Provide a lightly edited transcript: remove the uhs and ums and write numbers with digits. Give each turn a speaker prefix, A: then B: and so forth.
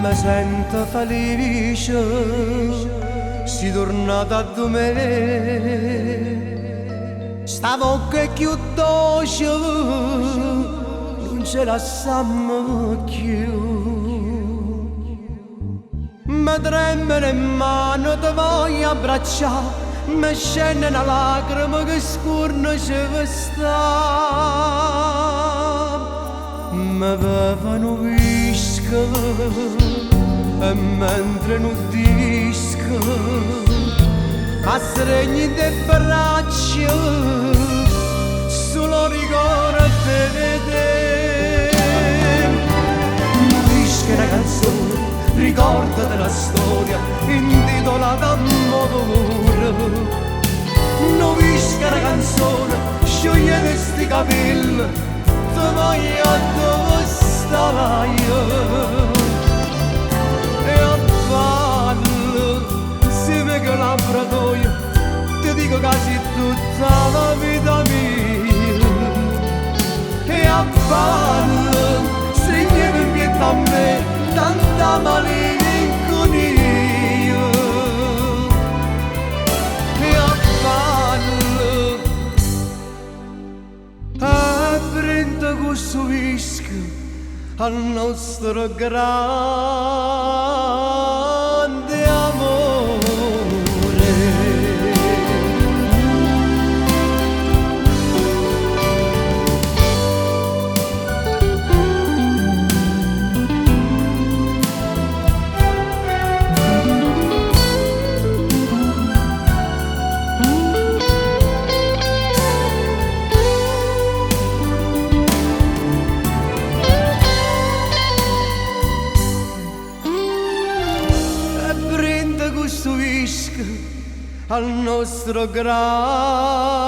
A: mi sento felice, si tornata a me. Sta bocca è più dolce, non ce la sanno più. Mi trema le mani, ti voglio abbracciare, mi scende una lacrima che scorge per sta. Mi bevono whisky e mentre nudisco a stregni de braccia solo ricordo te. Nudisco una canzone, ricorda della storia intitolata Amore. Nudisco una canzone, sciogliete sti capelli, ti voglio dove stava io. E a ballo, se me che l'abbratoio, ti dico quasi tutta la vita mia. E a ballo, stringete in pietà a me, tanta malinconia. E a ballo, prendo questo whisky al nostro grande amore. Questo whisky al nostro grande